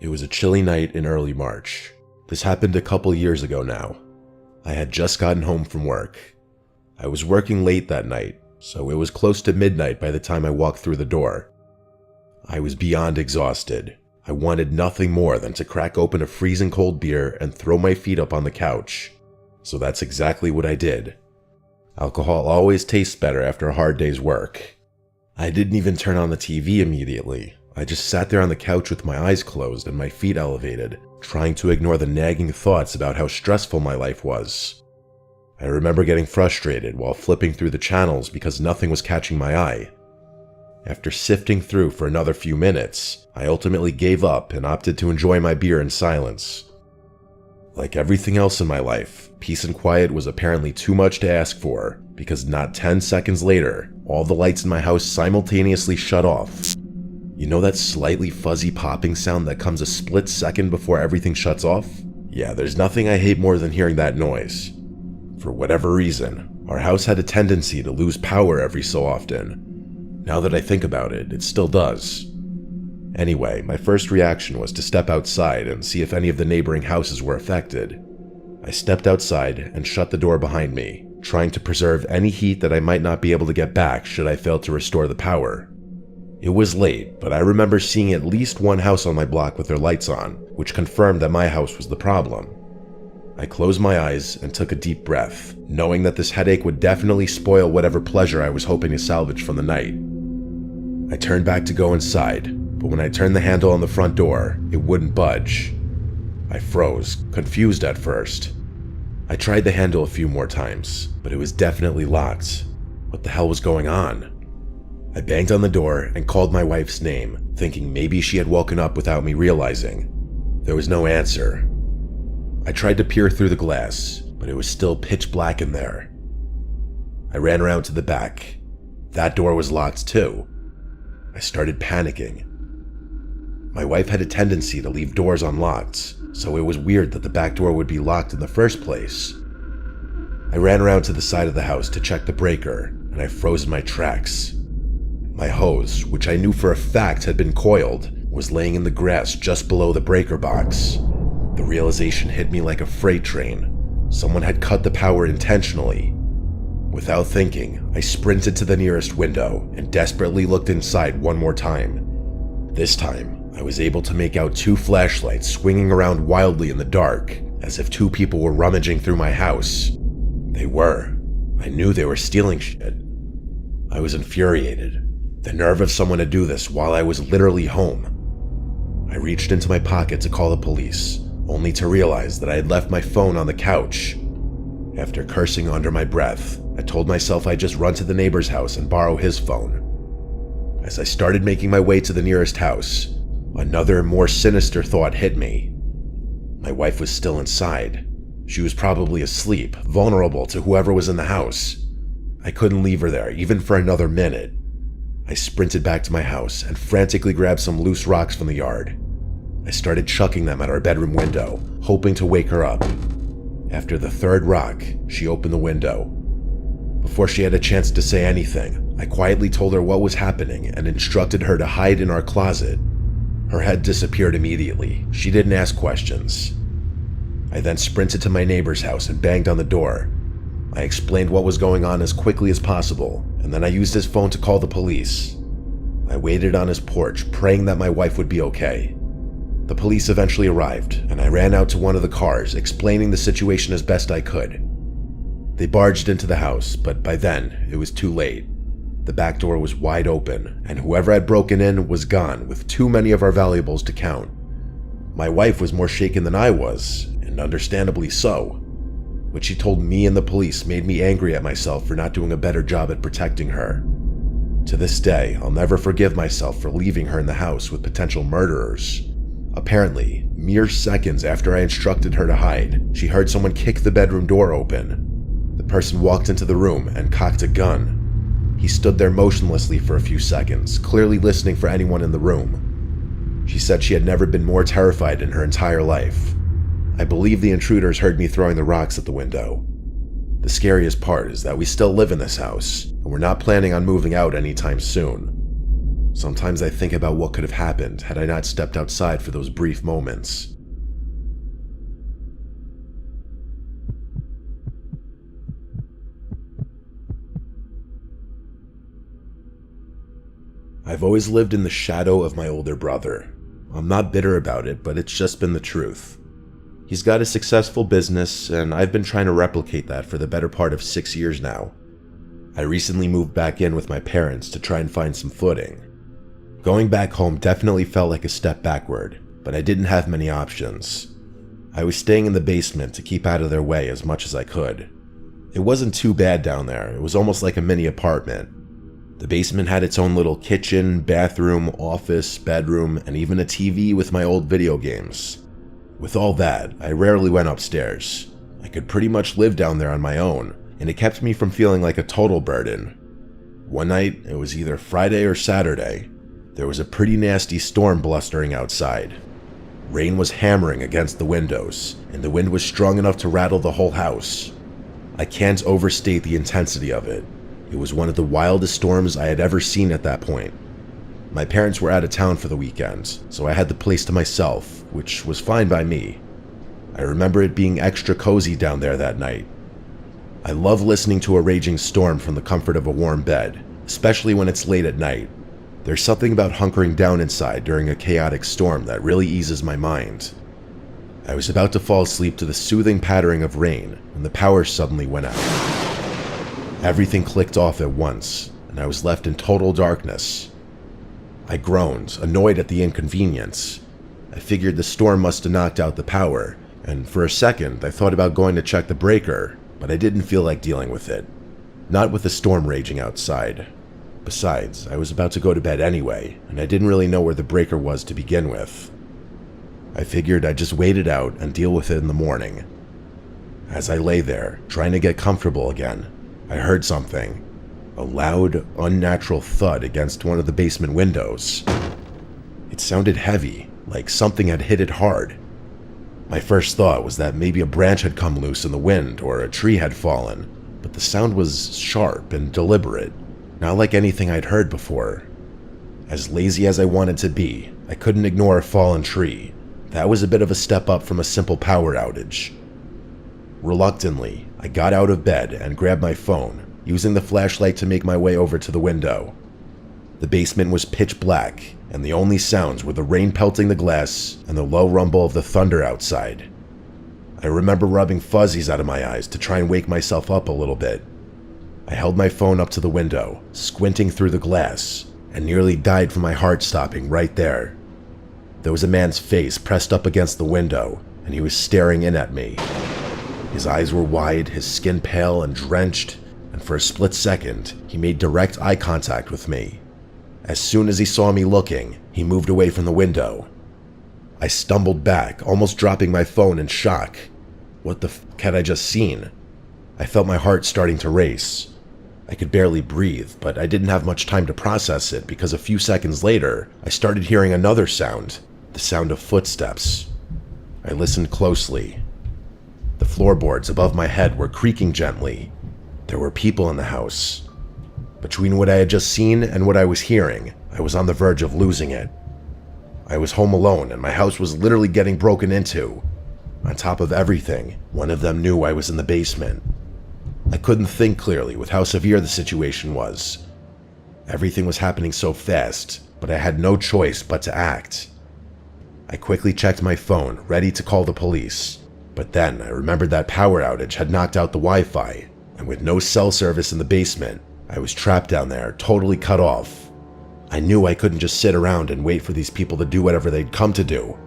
It was a chilly night in early March. This happened a couple years ago now. I had just gotten home from work. I was working late that night, so it was close to midnight by the time I walked through the door. I was beyond exhausted. I wanted nothing more than to crack open a freezing cold beer and throw my feet up on the couch. So that's exactly what I did. Alcohol always tastes better after a hard day's work. I didn't even turn on the TV immediately. I just sat there on the couch with my eyes closed and my feet elevated, trying to ignore the nagging thoughts about how stressful my life was. I remember getting frustrated while flipping through the channels because nothing was catching my eye. After sifting through for another few minutes, I ultimately gave up and opted to enjoy my beer in silence. Like everything else in my life, peace and quiet was apparently too much to ask for, because not 10 seconds later, all the lights in my house simultaneously shut off. You know that slightly fuzzy popping sound that comes a split second before everything shuts off? Yeah, there's nothing I hate more than hearing that noise. For whatever reason, our house had a tendency to lose power every so often. Now that I think about it, it still does. Anyway, my first reaction was to step outside and see if any of the neighboring houses were affected. I stepped outside and shut the door behind me, trying to preserve any heat that I might not be able to get back should I fail to restore the power. It was late, but I remember seeing at least one house on my block with their lights on, which confirmed that my house was the problem. I closed my eyes and took a deep breath, knowing that this headache would definitely spoil whatever pleasure I was hoping to salvage from the night. I turned back to go inside, but when I turned the handle on the front door, it wouldn't budge. I froze, confused at first. I tried the handle a few more times, but it was definitely locked. What the hell was going on? I banged on the door and called my wife's name, thinking maybe she had woken up without me realizing. There was no answer. I tried to peer through the glass, but it was still pitch black in there. I ran around to the back. That door was locked too. I started panicking. My wife had a tendency to leave doors unlocked, so it was weird that the back door would be locked in the first place. I ran around to the side of the house to check the breaker, and I froze in my tracks. My hose, which I knew for a fact had been coiled, was laying in the grass just below the breaker box. The realization hit me like a freight train. Someone had cut the power intentionally. Without thinking, I sprinted to the nearest window and desperately looked inside one more time. This time, I was able to make out two flashlights swinging around wildly in the dark, as if two people were rummaging through my house. They were. I knew they were stealing shit. I was infuriated. The nerve of someone to do this while I was literally home. I reached into my pocket to call the police, only to realize that I had left my phone on the couch. After cursing under my breath, I told myself I'd just run to the neighbor's house and borrow his phone. As I started making my way to the nearest house, another, more sinister thought hit me. My wife was still inside. She was probably asleep, vulnerable to whoever was in the house. I couldn't leave her there, even for another minute. I sprinted back to my house and frantically grabbed some loose rocks from the yard. I started chucking them at our bedroom window, hoping to wake her up. After the third rock, she opened the window. Before she had a chance to say anything, I quietly told her what was happening and instructed her to hide in our closet. Her head disappeared immediately. She didn't ask questions. I then sprinted to my neighbor's house and banged on the door. I explained what was going on as quickly as possible, and then I used his phone to call the police. I waited on his porch, praying that my wife would be okay. The police eventually arrived, and I ran out to one of the cars, explaining the situation as best I could. They barged into the house, but by then, it was too late. The back door was wide open, and whoever had broken in was gone, with too many of our valuables to count. My wife was more shaken than I was, and understandably so. What she told me and the police made me angry at myself for not doing a better job at protecting her. To this day, I'll never forgive myself for leaving her in the house with potential murderers. Apparently, mere seconds after I instructed her to hide, she heard someone kick the bedroom door open. The person walked into the room and cocked a gun. He stood there motionlessly for a few seconds, clearly listening for anyone in the room. She said she had never been more terrified in her entire life. I believe the intruders heard me throwing the rocks at the window. The scariest part is that we still live in this house, and we're not planning on moving out anytime soon. Sometimes I think about what could have happened had I not stepped outside for those brief moments. I've always lived in the shadow of my older brother. I'm not bitter about it, but it's just been the truth. He's got a successful business, and I've been trying to replicate that for the better part of 6 years now. I recently moved back in with my parents to try and find some footing. Going back home definitely felt like a step backward, but I didn't have many options. I was staying in the basement to keep out of their way as much as I could. It wasn't too bad down there. It was almost like a mini apartment. The basement had its own little kitchen, bathroom, office, bedroom, and even a TV with my old video games. With all that, I rarely went upstairs. I could pretty much live down there on my own, and it kept me from feeling like a total burden. One night, it was either Friday or Saturday, there was a pretty nasty storm blustering outside. Rain was hammering against the windows, and the wind was strong enough to rattle the whole house. I can't overstate the intensity of it. It was one of the wildest storms I had ever seen at that point. My parents were out of town for the weekend, so I had the place to myself, which was fine by me. I remember it being extra cozy down there that night. I love listening to a raging storm from the comfort of a warm bed, especially when it's late at night. There's something about hunkering down inside during a chaotic storm that really eases my mind. I was about to fall asleep to the soothing pattering of rain when the power suddenly went out. Everything clicked off at once, and I was left in total darkness. I groaned, annoyed at the inconvenience. I figured the storm must have knocked out the power, and for a second I thought about going to check the breaker, but I didn't feel like dealing with it. Not with the storm raging outside. Besides, I was about to go to bed anyway, and I didn't really know where the breaker was to begin with. I figured I'd just wait it out and deal with it in the morning. As I lay there, trying to get comfortable again, I heard something. A loud, unnatural thud against one of the basement windows. It sounded heavy, like something had hit it hard. My first thought was that maybe a branch had come loose in the wind or a tree had fallen, but the sound was sharp and deliberate, not like anything I'd heard before. As lazy as I wanted to be, I couldn't ignore a fallen tree. That was a bit of a step up from a simple power outage. Reluctantly, I got out of bed and grabbed my phone, using the flashlight to make my way over to the window. The basement was pitch black, and the only sounds were the rain pelting the glass and the low rumble of the thunder outside. I remember rubbing fuzzies out of my eyes to try and wake myself up a little bit. I held my phone up to the window, squinting through the glass, and nearly died from my heart stopping right there. There was a man's face pressed up against the window, and he was staring in at me. His eyes were wide, his skin pale and drenched, and for a split second, he made direct eye contact with me. As soon as he saw me looking, he moved away from the window. I stumbled back, almost dropping my phone in shock. What the f*** had I just seen? I felt my heart starting to race. I could barely breathe, but I didn't have much time to process it because a few seconds later, I started hearing another sound, the sound of footsteps. I listened closely. The floorboards above my head were creaking gently. There were people in the house. Between what I had just seen and what I was hearing, I was on the verge of losing it. I was home alone and my house was literally getting broken into. On top of everything, one of them knew I was in the basement. I couldn't think clearly with how severe the situation was. Everything was happening so fast, but I had no choice but to act. I quickly checked my phone, ready to call the police. But then I remembered that power outage had knocked out the Wi-Fi, and with no cell service in the basement, I was trapped down there, totally cut off. I knew I couldn't just sit around and wait for these people to do whatever they'd come to do.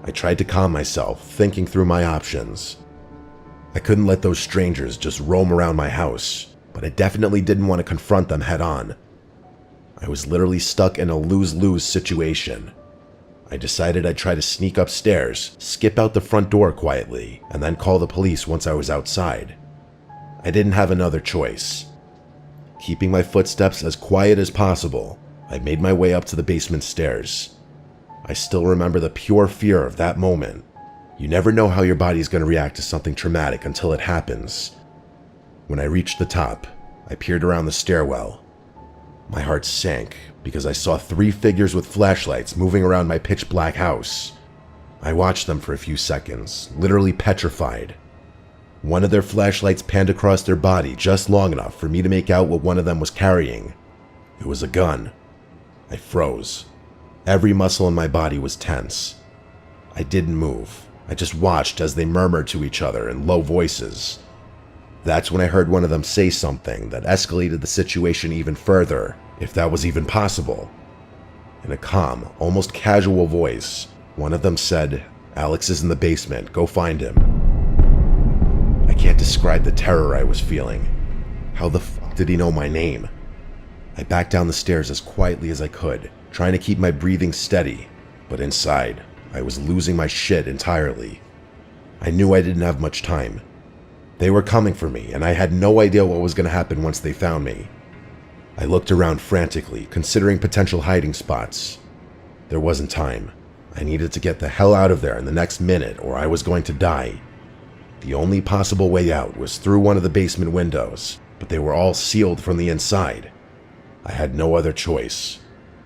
I tried to calm myself, thinking through my options. I couldn't let those strangers just roam around my house, but I definitely didn't want to confront them head on. I was literally stuck in a lose-lose situation. I decided I'd try to sneak upstairs, skip out the front door quietly, and then call the police once I was outside. I didn't have another choice. Keeping my footsteps as quiet as possible, I made my way up to the basement stairs. I still remember the pure fear of that moment. You never know how your body's going to react to something traumatic until it happens. When I reached the top, I peered around the stairwell. My heart sank because I saw 3 figures with flashlights moving around my pitch black house. I watched them for a few seconds, literally petrified. One of their flashlights panned across their body just long enough for me to make out what one of them was carrying. It was a gun. I froze. Every muscle in my body was tense. I didn't move. I just watched as they murmured to each other in low voices. That's when I heard one of them say something that escalated the situation even further, if that was even possible. In a calm, almost casual voice, one of them said, "Alex is in the basement, go find him." I can't describe the terror I was feeling. How the fuck did he know my name? I backed down the stairs as quietly as I could, trying to keep my breathing steady, but inside, I was losing my shit entirely. I knew I didn't have much time. They were coming for me, and I had no idea what was going to happen once they found me. I looked around frantically, considering potential hiding spots. There wasn't time. I needed to get the hell out of there in the next minute, or I was going to die. The only possible way out was through one of the basement windows, but they were all sealed from the inside. I had no other choice.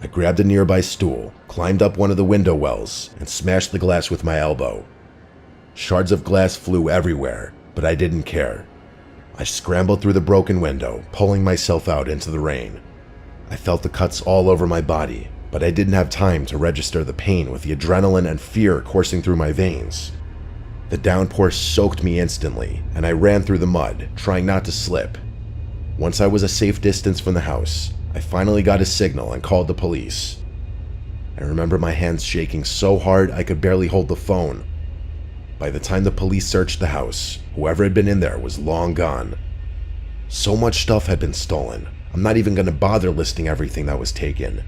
I grabbed a nearby stool, climbed up one of the window wells, and smashed the glass with my elbow. Shards of glass flew everywhere, but I didn't care. I scrambled through the broken window, pulling myself out into the rain. I felt the cuts all over my body, but I didn't have time to register the pain with the adrenaline and fear coursing through my veins. The downpour soaked me instantly, and I ran through the mud, trying not to slip. Once I was a safe distance from the house, I finally got a signal and called the police. I remember my hands shaking so hard I could barely hold the phone. By the time the police searched the house, whoever had been in there was long gone. So much stuff had been stolen, I'm not even going to bother listing everything that was taken.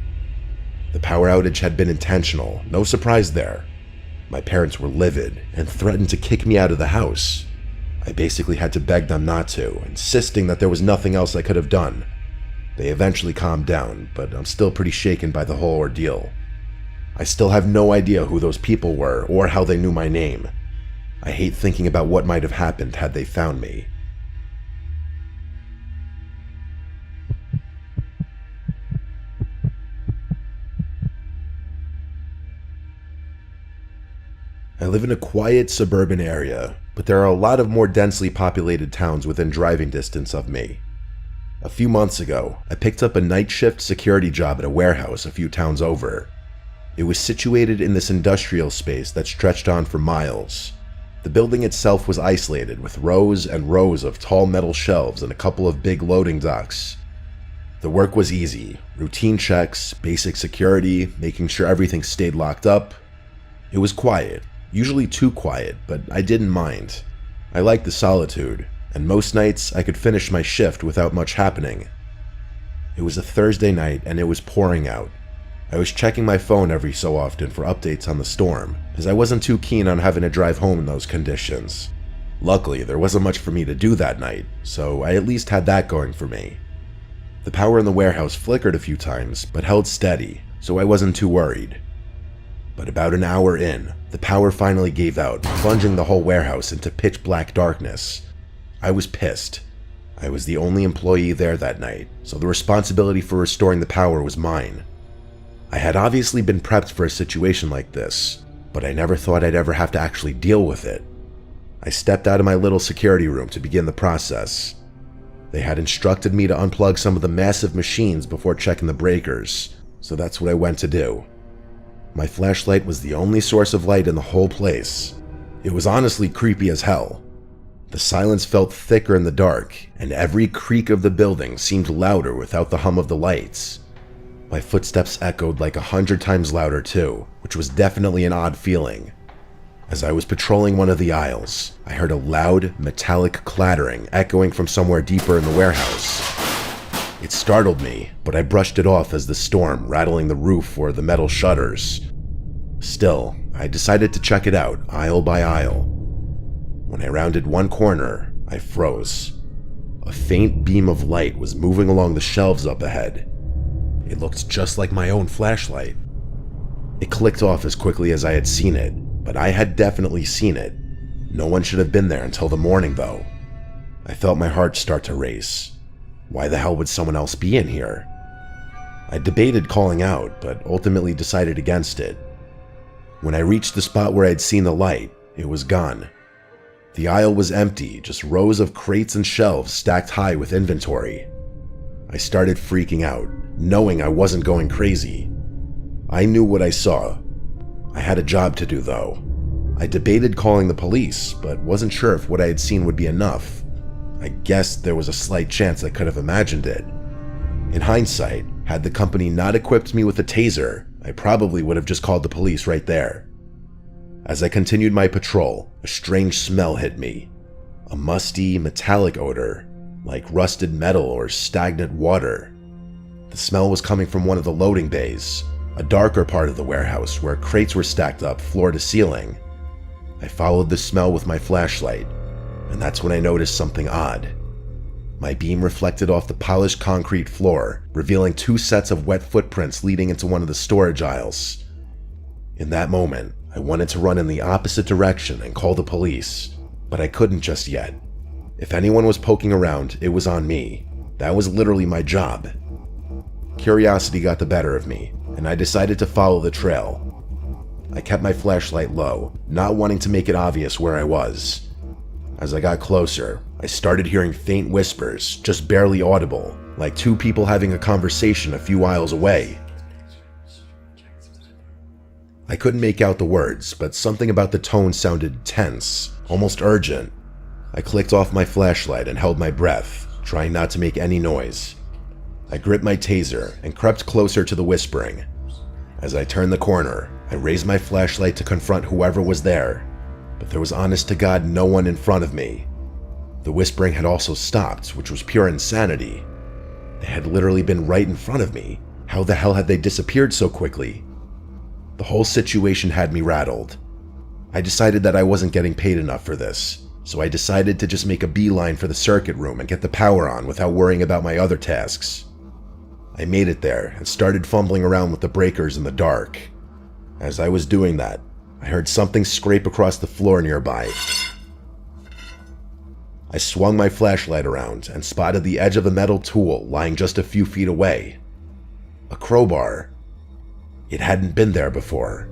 The power outage had been intentional, no surprise there. My parents were livid and threatened to kick me out of the house. I basically had to beg them not to, insisting that there was nothing else I could have done. They eventually calmed down, but I'm still pretty shaken by the whole ordeal. I still have no idea who those people were or how they knew my name. I hate thinking about what might have happened had they found me. I live in a quiet suburban area, but there are a lot of more densely populated towns within driving distance of me. A few months ago, I picked up a night shift security job at a warehouse a few towns over. It was situated in this industrial space that stretched on for miles. The building itself was isolated with rows and rows of tall metal shelves and a couple of big loading docks. The work was easy, routine checks, basic security, making sure everything stayed locked up. It was quiet, usually too quiet, but I didn't mind. I liked the solitude, and most nights I could finish my shift without much happening. It was a Thursday night and it was pouring out. I was checking my phone every so often for updates on the storm, as I wasn't too keen on having to drive home in those conditions. Luckily, there wasn't much for me to do that night, so I at least had that going for me. The power in the warehouse flickered a few times, but held steady, so I wasn't too worried. But about an hour in, the power finally gave out, plunging the whole warehouse into pitch black darkness. I was pissed. I was the only employee there that night, so the responsibility for restoring the power was mine. I had obviously been prepped for a situation like this, but I never thought I'd ever have to actually deal with it. I stepped out of my little security room to begin the process. They had instructed me to unplug some of the massive machines before checking the breakers, so that's what I went to do. My flashlight was the only source of light in the whole place. It was honestly creepy as hell. The silence felt thicker in the dark, and every creak of the building seemed louder without the hum of the lights. My footsteps echoed like 100 times louder too, which was definitely an odd feeling. As I was patrolling one of the aisles, I heard a loud, metallic clattering echoing from somewhere deeper in the warehouse. It startled me, but I brushed it off as the storm rattling the roof or the metal shutters. Still, I decided to check it out, aisle by aisle. When I rounded one corner, I froze. A faint beam of light was moving along the shelves up ahead. It looked just like my own flashlight. It clicked off as quickly as I had seen it, but I had definitely seen it. No one should have been there until the morning, though. I felt my heart start to race. Why the hell would someone else be in here? I debated calling out, but ultimately decided against it. When I reached the spot where I'd seen the light, it was gone. The aisle was empty, just rows of crates and shelves stacked high with inventory. I started freaking out, knowing I wasn't going crazy. I knew what I saw. I had a job to do, though. I debated calling the police, but wasn't sure if what I had seen would be enough. I guessed there was a slight chance I could have imagined it. In hindsight, had the company not equipped me with a taser, I probably would have just called the police right there. As I continued my patrol, a strange smell hit me. A musty, metallic odor, like rusted metal or stagnant water. The smell was coming from one of the loading bays, a darker part of the warehouse where crates were stacked up floor to ceiling. I followed the smell with my flashlight, and that's when I noticed something odd. My beam reflected off the polished concrete floor, revealing 2 sets of wet footprints leading into one of the storage aisles. In that moment, I wanted to run in the opposite direction and call the police, but I couldn't just yet. If anyone was poking around, it was on me. That was literally my job. Curiosity got the better of me, and I decided to follow the trail. I kept my flashlight low, not wanting to make it obvious where I was. As I got closer, I started hearing faint whispers, just barely audible, like 2 people having a conversation a few aisles away. I couldn't make out the words, but something about the tone sounded tense, almost urgent. I clicked off my flashlight and held my breath, trying not to make any noise. I gripped my taser and crept closer to the whispering. As I turned the corner, I raised my flashlight to confront whoever was there, but there was honest to God no one in front of me. The whispering had also stopped, which was pure insanity. They had literally been right in front of me. How the hell had they disappeared so quickly? The whole situation had me rattled. I decided that I wasn't getting paid enough for this, so I decided to just make a beeline for the circuit room and get the power on without worrying about my other tasks. I made it there and started fumbling around with the breakers in the dark. As I was doing that, I heard something scrape across the floor nearby. I swung my flashlight around and spotted the edge of a metal tool lying just a few feet away. A crowbar. It hadn't been there before.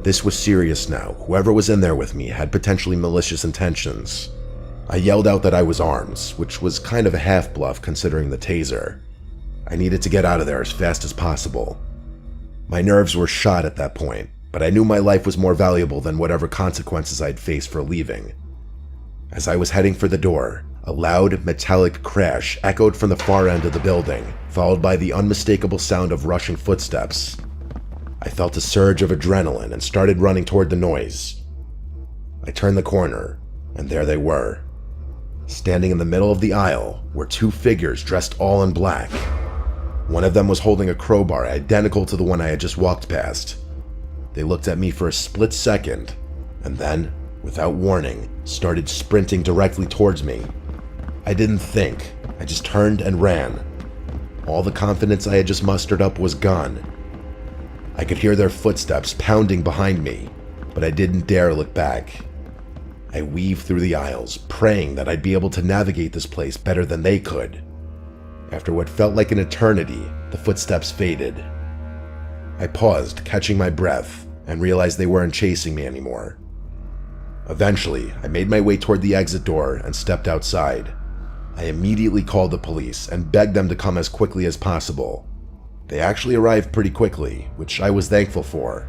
This was serious now. Whoever was in there with me had potentially malicious intentions. I yelled out that I was armed, which was kind of a half-bluff considering the taser. I needed to get out of there as fast as possible. My nerves were shot at that point, but I knew my life was more valuable than whatever consequences I'd face for leaving. As I was heading for the door, a loud, metallic crash echoed from the far end of the building, followed by the unmistakable sound of rushing footsteps. I felt a surge of adrenaline and started running toward the noise. I turned the corner, and there they were. Standing in the middle of the aisle were 2 figures dressed all in black. One of them was holding a crowbar identical to the one I had just walked past. They looked at me for a split second, and then, without warning, started sprinting directly towards me. I didn't think, I just turned and ran. All the confidence I had just mustered up was gone. I could hear their footsteps pounding behind me, but I didn't dare look back. I weaved through the aisles, praying that I'd be able to navigate this place better than they could. After what felt like an eternity, the footsteps faded. I paused, catching my breath, and realized they weren't chasing me anymore. Eventually, I made my way toward the exit door and stepped outside. I immediately called the police and begged them to come as quickly as possible. They actually arrived pretty quickly, which I was thankful for.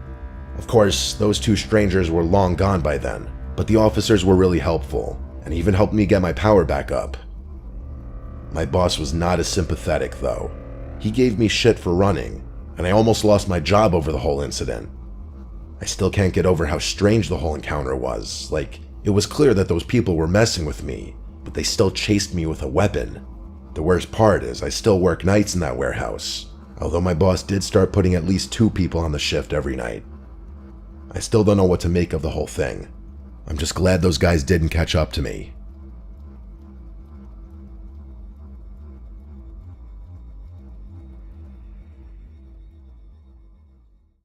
Of course, those 2 strangers were long gone by then, but the officers were really helpful, and even helped me get my power back up. My boss was not as sympathetic, though. He gave me shit for running, and I almost lost my job over the whole incident. I still can't get over how strange the whole encounter was. Like, it was clear that those people were messing with me, but they still chased me with a weapon. The worst part is I still work nights in that warehouse, although my boss did start putting at least 2 people on the shift every night. I still don't know what to make of the whole thing. I'm just glad those guys didn't catch up to me.